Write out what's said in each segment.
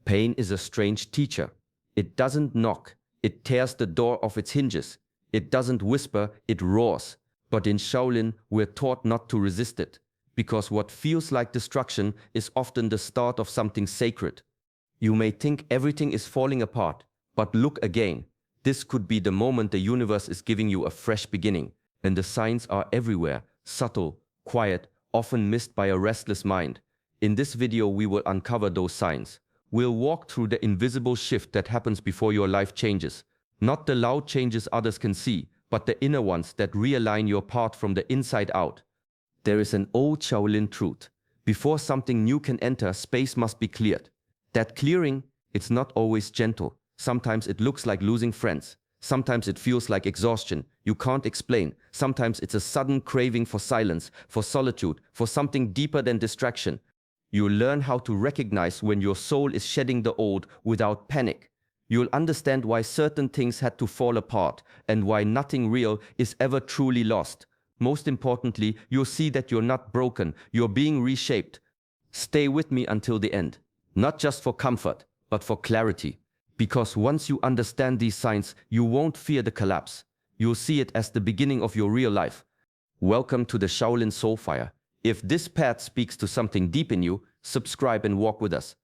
Pain is a strange teacher. It doesn't knock, it tears the door off its hinges. It doesn't whisper, it roars. But in Shaolin, we're taught not to resist it, because what feels like destruction is often the start of something sacred. You may think everything is falling apart, but look again. This could be the moment the universe is giving you a fresh beginning, and the signs are everywhere, subtle, quiet, often missed by a restless mind. In this video, we will uncover those signs. We'll walk through the invisible shift that happens before your life changes. Not the loud changes others can see, but the inner ones that realign your path from the inside out. There is an old Shaolin truth. Before something new can enter, space must be cleared. That clearing, it's not always gentle. Sometimes it looks like losing friends. Sometimes it feels like exhaustion you can't explain. Sometimes it's a sudden craving for silence, for solitude, for something deeper than distraction. You'll learn how to recognize when your soul is shedding the old without panic. You'll understand why certain things had to fall apart and why nothing real is ever truly lost. Most importantly, you'll see that you're not broken, you're being reshaped. Stay with me until the end, not just for comfort, but for clarity. Because once you understand these signs, you won't fear the collapse. You'll see it as the beginning of your real life. Welcome to the Shaolin Soulfire. If this path speaks to something deep in you, subscribe and walk with us.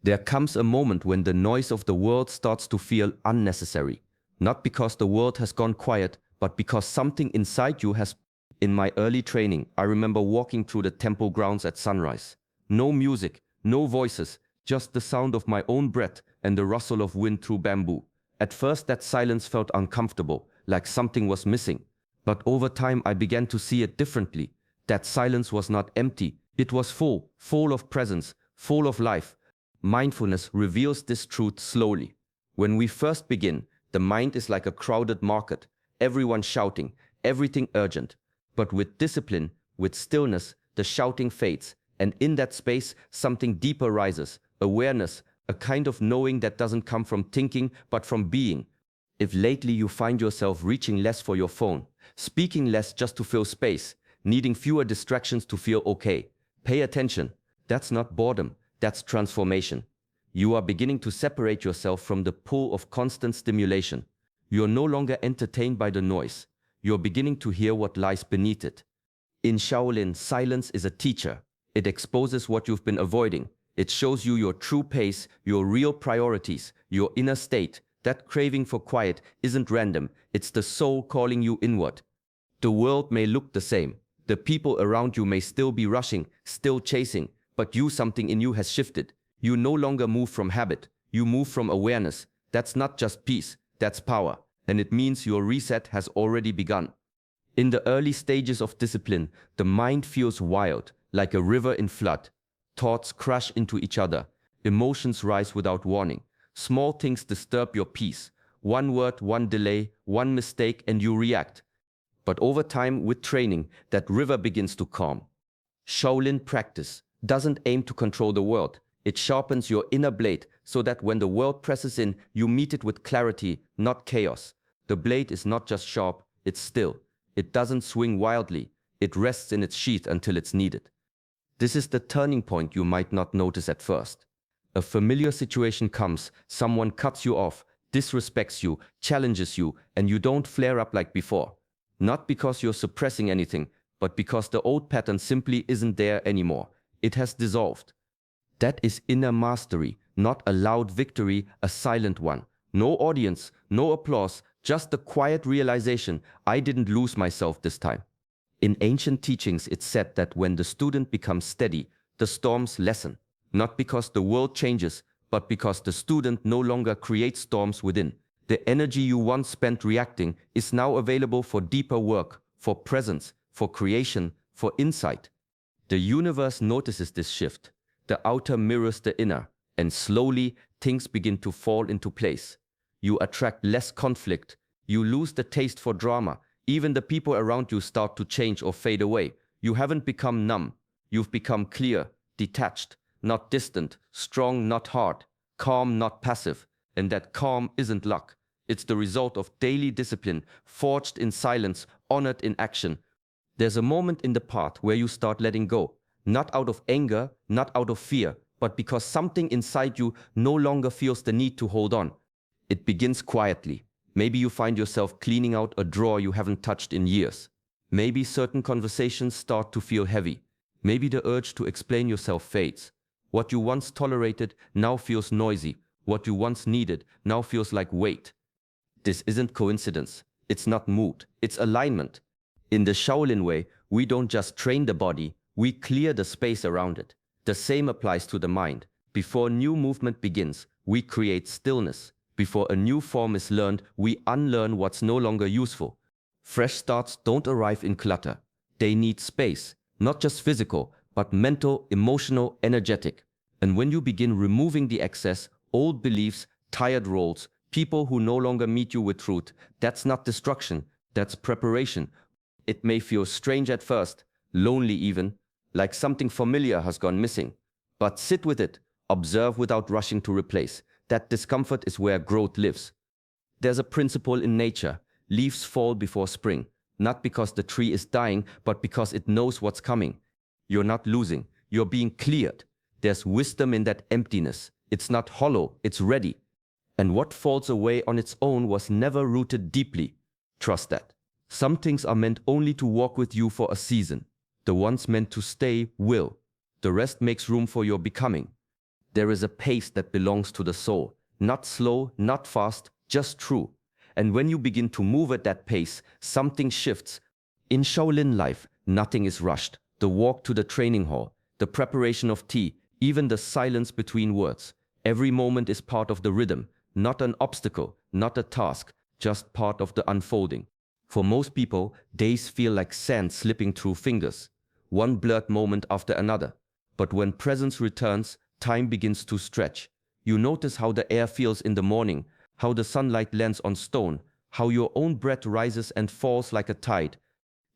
There comes a moment when the noise of the world starts to feel unnecessary. Not because the world has gone quiet, but because something inside you has. In my early training, I remember walking through the temple grounds at sunrise. No music, no voices, just the sound of my own breath and the rustle of wind through bamboo. At first that silence felt uncomfortable, like something was missing. But over time I began to see it differently. That silence was not empty, it was full of presence, full of life. Mindfulness reveals this truth slowly. When we first begin, the mind is like a crowded market, everyone shouting, everything urgent. But with discipline, with stillness, the shouting fades, and in that space, something deeper rises, awareness, a kind of knowing that doesn't come from thinking, but from being. If lately you find yourself reaching less for your phone, speaking less just to fill space, needing fewer distractions to feel okay, pay attention. That's not boredom. That's transformation. You are beginning to separate yourself from the pull of constant stimulation. You're no longer entertained by the noise. You're beginning to hear what lies beneath it. In Shaolin, silence is a teacher. It exposes what you've been avoiding. It shows you your true pace, your real priorities, your inner state. That craving for quiet isn't random. It's the soul calling you inward. The world may look the same. The people around you may still be rushing, still chasing. But something in you has shifted. You no longer move from habit. You move from awareness. That's not just peace, that's power. And it means your reset has already begun. In the early stages of discipline, the mind feels wild, like a river in flood. Thoughts crash into each other. Emotions rise without warning. Small things disturb your peace. One word, one delay, one mistake, and you react. But over time, with training, that river begins to calm. Shaolin practice doesn't aim to control the world. It sharpens your inner blade so that when the world presses in, you meet it with clarity, not chaos. The blade is not just sharp, it's still. It doesn't swing wildly. It rests in its sheath until it's needed. This is the turning point you might not notice at first. A familiar situation comes, someone cuts you off, disrespects you, challenges you, and you don't flare up like before. Not because you're suppressing anything, but because the old pattern simply isn't there anymore. It has dissolved. That is inner mastery, not a loud victory, a silent one. No audience, no applause, just the quiet realization, I didn't lose myself this time. In ancient teachings, it's said that when the student becomes steady, the storms lessen. Not because the world changes, but because the student no longer creates storms within. The energy you once spent reacting is now available for deeper work, for presence, for creation, for insight. The universe notices this shift. The outer mirrors the inner, and slowly things begin to fall into place. You attract less conflict. You lose the taste for drama. Even the people around you start to change or fade away. You haven't become numb. You've become clear, detached, not distant, strong, not hard, calm, not passive. And that calm isn't luck. It's the result of daily discipline, forged in silence, honored in action. There's a moment in the path where you start letting go, not out of anger, not out of fear, but because something inside you no longer feels the need to hold on. It begins quietly. Maybe you find yourself cleaning out a drawer you haven't touched in years. Maybe certain conversations start to feel heavy. Maybe the urge to explain yourself fades. What you once tolerated now feels noisy. What you once needed now feels like weight. This isn't coincidence. It's not mood. It's alignment. In the Shaolin way, we don't just train the body, we clear the space around it. The same applies to the mind. Before new movement begins, we create stillness. Before a new form is learned, we unlearn what's no longer useful. Fresh starts don't arrive in clutter. They need space, not just physical, but mental, emotional, energetic. And when you begin removing the excess, old beliefs, tired roles, people who no longer meet you with truth, that's not destruction, that's preparation. It may feel strange at first, lonely even, like something familiar has gone missing. But sit with it, observe without rushing to replace. That discomfort is where growth lives. There's a principle in nature. Leaves fall before spring, not because the tree is dying, but because it knows what's coming. You're not losing, you're being cleared. There's wisdom in that emptiness. It's not hollow, it's ready. And what falls away on its own was never rooted deeply. Trust that. Some things are meant only to walk with you for a season. The ones meant to stay will. The rest makes room for your becoming. There is a pace that belongs to the soul. Not slow, not fast, just true. And when you begin to move at that pace, something shifts. In Shaolin life, nothing is rushed. The walk to the training hall, the preparation of tea, even the silence between words. Every moment is part of the rhythm, not an obstacle, not a task, just part of the unfolding. For most people, days feel like sand slipping through fingers, one blurred moment after another. But when presence returns, time begins to stretch. You notice how the air feels in the morning, how the sunlight lands on stone, how your own breath rises and falls like a tide.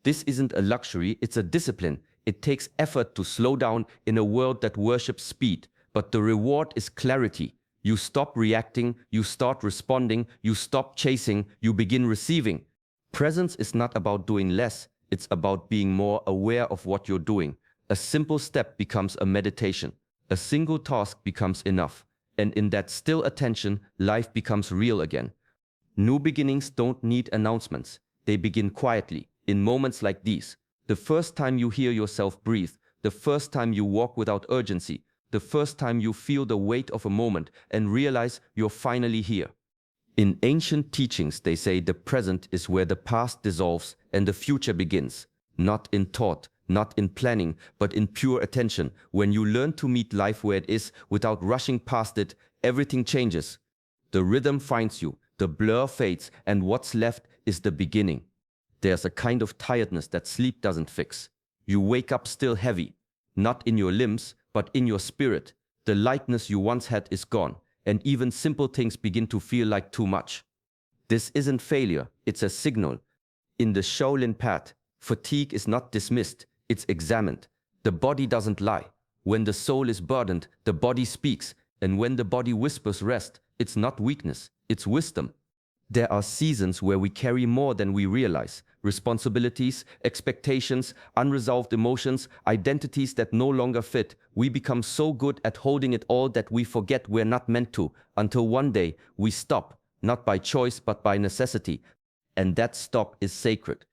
This isn't a luxury, it's a discipline. It takes effort to slow down in a world that worships speed, but the reward is clarity. You stop reacting, you start responding, you stop chasing, you begin receiving. Presence is not about doing less, it's about being more aware of what you're doing. A simple step becomes a meditation. A single task becomes enough. And in that still attention, life becomes real again. New beginnings don't need announcements. They begin quietly, in moments like these. The first time you hear yourself breathe, the first time you walk without urgency, the first time you feel the weight of a moment and realize you're finally here. In ancient teachings, they say the present is where the past dissolves and the future begins. Not in thought, not in planning, but in pure attention. When you learn to meet life where it is without rushing past it, everything changes. The rhythm finds you, the blur fades, and what's left is the beginning. There's a kind of tiredness that sleep doesn't fix. You wake up still heavy, not in your limbs, but in your spirit. The lightness you once had is gone, and even simple things begin to feel like too much. This isn't failure, it's a signal. In the Shaolin path, fatigue is not dismissed, it's examined. The body doesn't lie. When the soul is burdened, the body speaks, and when the body whispers rest, it's not weakness, it's wisdom. There are seasons where we carry more than we realize. Responsibilities, expectations, unresolved emotions, identities that no longer fit. We become so good at holding it all that we forget we're not meant to, until one day we stop, not by choice but by necessity. And that stop is sacred.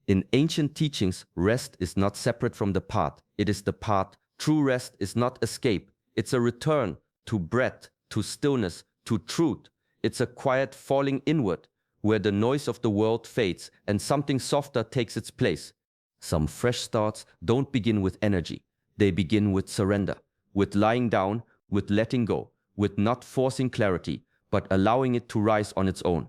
In ancient teachings, rest is not separate from the path. It is the path. True rest is not escape. It's a return to breath, to stillness, to truth. It's a quiet falling inward, where the noise of the world fades and something softer takes its place. Some fresh starts don't begin with energy. They begin with surrender, with lying down, with letting go, with not forcing clarity, but allowing it to rise on its own.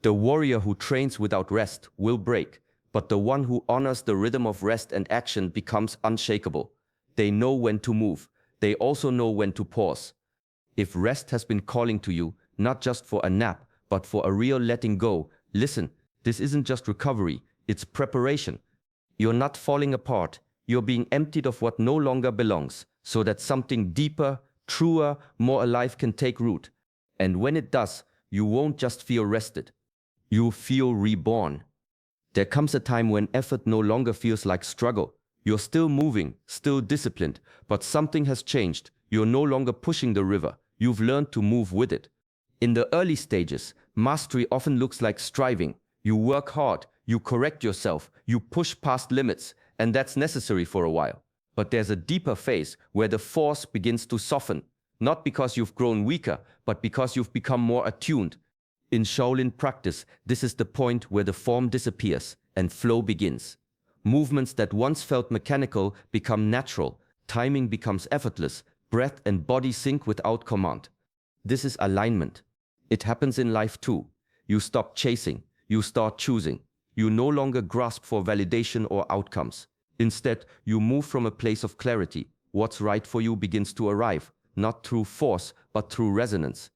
The warrior who trains without rest will break, but the one who honors the rhythm of rest and action becomes unshakable. They know when to move. They also know when to pause. If rest has been calling to you, not just for a nap, but for a real letting go, listen, this isn't just recovery, it's preparation. You're not falling apart, you're being emptied of what no longer belongs, so that something deeper, truer, more alive can take root. And when it does, you won't just feel rested, you'll feel reborn. There comes a time when effort no longer feels like struggle. You're still moving, still disciplined, but something has changed. You're no longer pushing the river. You've learned to move with it. In the early stages, mastery often looks like striving. You work hard, you correct yourself, you push past limits, and that's necessary for a while. But there's a deeper phase where the force begins to soften, not because you've grown weaker, but because you've become more attuned. In Shaolin practice, this is the point where the form disappears and flow begins. Movements that once felt mechanical become natural, timing becomes effortless, breath and body sync without command. This is alignment. It happens in life too. You stop chasing, you start choosing. You no longer grasp for validation or outcomes. Instead, you move from a place of clarity. What's right for you begins to arrive, not through force, but through resonance.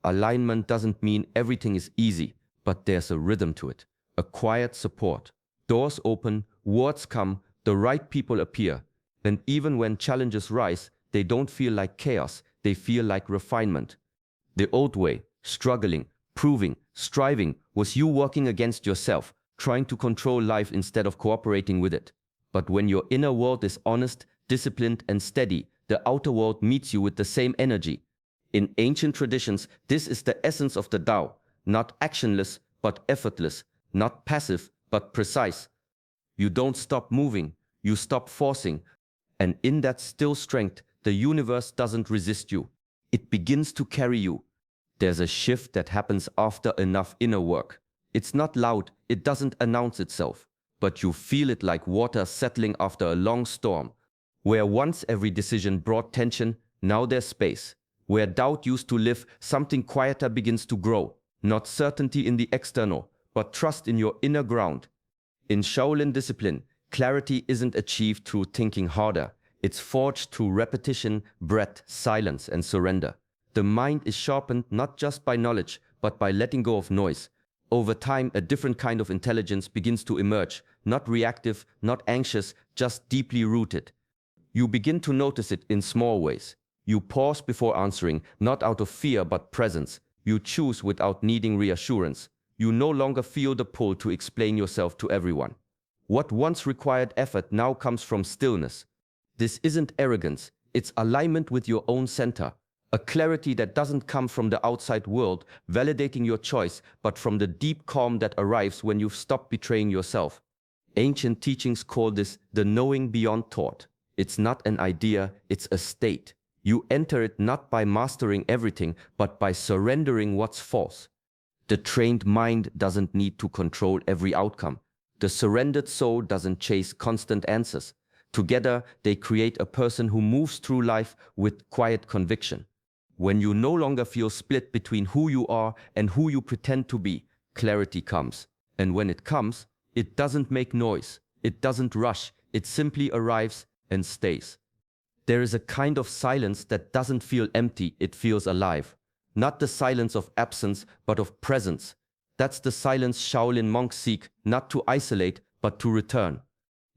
Alignment doesn't mean everything is easy, but there's a rhythm to it, a quiet support. Doors open, words come, the right people appear. And even when challenges rise, they don't feel like chaos, they feel like refinement. The old way, struggling, proving, striving, was you working against yourself, trying to control life instead of cooperating with it. But when your inner world is honest, disciplined, and steady, the outer world meets you with the same energy. In ancient traditions, this is the essence of the Tao, not actionless, but effortless, not passive, but precise. You don't stop moving, you stop forcing, and in that still strength, the universe doesn't resist you. It begins to carry you. There's a shift that happens after enough inner work. It's not loud, it doesn't announce itself, but you feel it like water settling after a long storm. Where once every decision brought tension, now there's space. Where doubt used to live, something quieter begins to grow. Not certainty in the external, but trust in your inner ground. In Shaolin discipline, clarity isn't achieved through thinking harder. It's forged through repetition, breath, silence, and surrender. The mind is sharpened not just by knowledge, but by letting go of noise. Over time, a different kind of intelligence begins to emerge, not reactive, not anxious, just deeply rooted. You begin to notice it in small ways. You pause before answering, not out of fear but presence. You choose without needing reassurance. You no longer feel the pull to explain yourself to everyone. What once required effort now comes from stillness. This isn't arrogance, it's alignment with your own center. A clarity that doesn't come from the outside world, validating your choice, but from the deep calm that arrives when you've stopped betraying yourself. Ancient teachings call this the knowing beyond thought. It's not an idea, it's a state. You enter it not by mastering everything, but by surrendering what's false. The trained mind doesn't need to control every outcome. The surrendered soul doesn't chase constant answers. Together, they create a person who moves through life with quiet conviction. When you no longer feel split between who you are and who you pretend to be, clarity comes. And when it comes, it doesn't make noise, it doesn't rush, it simply arrives and stays. There is a kind of silence that doesn't feel empty, it feels alive. Not the silence of absence, but of presence. That's the silence Shaolin monks seek, not to isolate, but to return.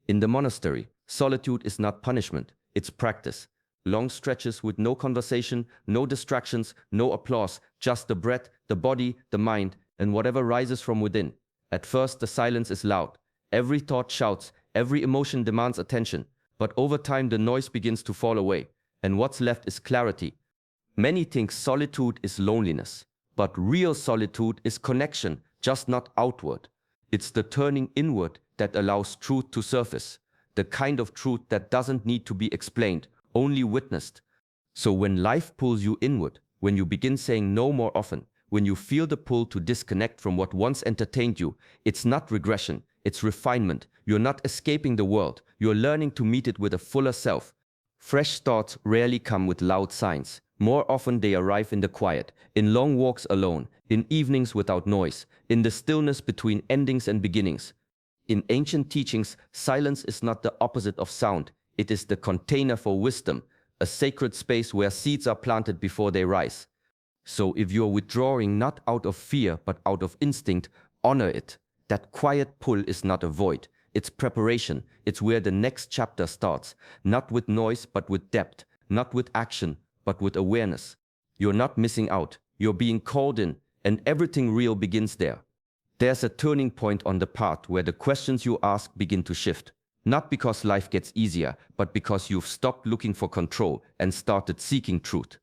In the monastery, solitude is not punishment, it's practice. Long stretches with no conversation, no distractions, no applause, just the breath, the body, the mind, and whatever rises from within. At first, the silence is loud. Every thought shouts, every emotion demands attention. But over time, the noise begins to fall away, and what's left is clarity. Many think solitude is loneliness, but real solitude is connection, just not outward. It's the turning inward that allows truth to surface, the kind of truth that doesn't need to be explained, only witnessed. So when life pulls you inward, when you begin saying no more often, when you feel the pull to disconnect from what once entertained you, it's not regression, it's refinement. You're not escaping the world, you're learning to meet it with a fuller self. Fresh thoughts rarely come with loud signs. More often they arrive in the quiet, in long walks alone, in evenings without noise, in the stillness between endings and beginnings. In ancient teachings, silence is not the opposite of sound. It is the container for wisdom, a sacred space where seeds are planted before they rise. So if you're withdrawing not out of fear but out of instinct, honor it. That quiet pull is not a void. It's preparation. It's where the next chapter starts. Not with noise but with depth. Not with action but with awareness. You're not missing out. You're being called in, and everything real begins there. There's a turning point on the path where the questions you ask begin to shift. Not because life gets easier, but because you've stopped looking for control and started seeking truth.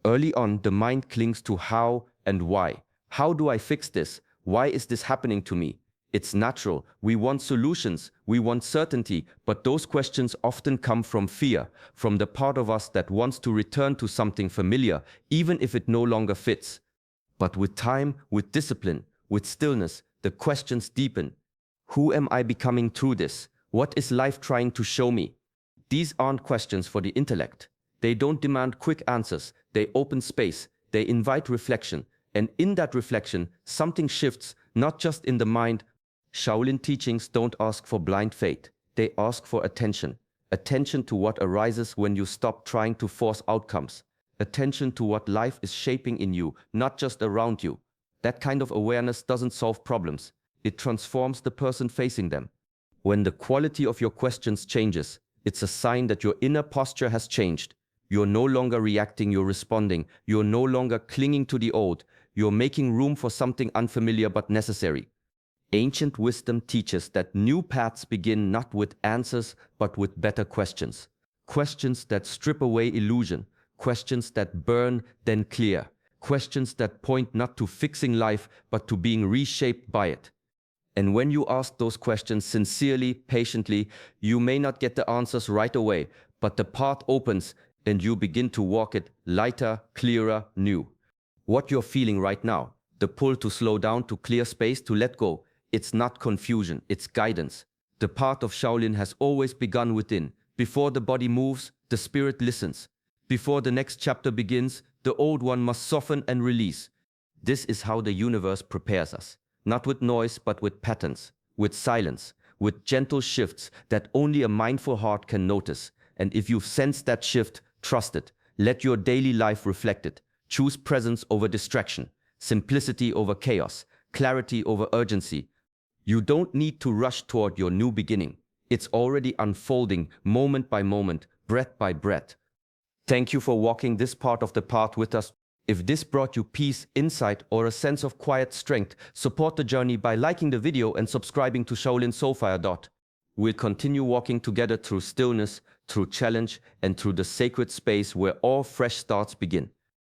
Early on, the mind clings to how and why. How do I fix this? Why is this happening to me? It's natural. We want solutions. We want certainty. But those questions often come from fear, from the part of us that wants to return to something familiar, even if it no longer fits. But with time, with discipline, with stillness, the questions deepen. Who am I becoming through this? What is life trying to show me? These aren't questions for the intellect. They don't demand quick answers. They open space. They invite reflection. And in that reflection, something shifts, not just in the mind. Shaolin teachings don't ask for blind faith. They ask for attention. Attention to what arises when you stop trying to force outcomes. Attention to what life is shaping in you, not just around you. That kind of awareness doesn't solve problems. It transforms the person facing them. When the quality of your questions changes, it's a sign that your inner posture has changed. You're no longer reacting, you're responding. You're no longer clinging to the old. You're making room for something unfamiliar but necessary. Ancient wisdom teaches that new paths begin not with answers, but with better questions. Questions that strip away illusion. Questions that burn, then clear. Questions that point not to fixing life, but to being reshaped by it. And when you ask those questions sincerely, patiently, you may not get the answers right away, but the path opens and you begin to walk it lighter, clearer, new. What you're feeling right now, the pull to slow down, to clear space, to let go, it's not confusion, it's guidance. The path of Shaolin has always begun within. Before the body moves, the spirit listens. Before the next chapter begins, the old one must soften and release. This is how the universe prepares us. Not with noise, but with patterns, with silence, with gentle shifts that only a mindful heart can notice. And if you've sensed that shift, trust it. Let your daily life reflect it. Choose presence over distraction, simplicity over chaos, clarity over urgency. You don't need to rush toward your new beginning. It's already unfolding moment by moment, breath by breath. Thank you for walking this part of the path with us. If this brought you peace, insight, or a sense of quiet strength, support the journey by liking the video and subscribing to Shaolin Soulfire. We'll continue walking together through stillness, through challenge, and through the sacred space where all fresh starts begin.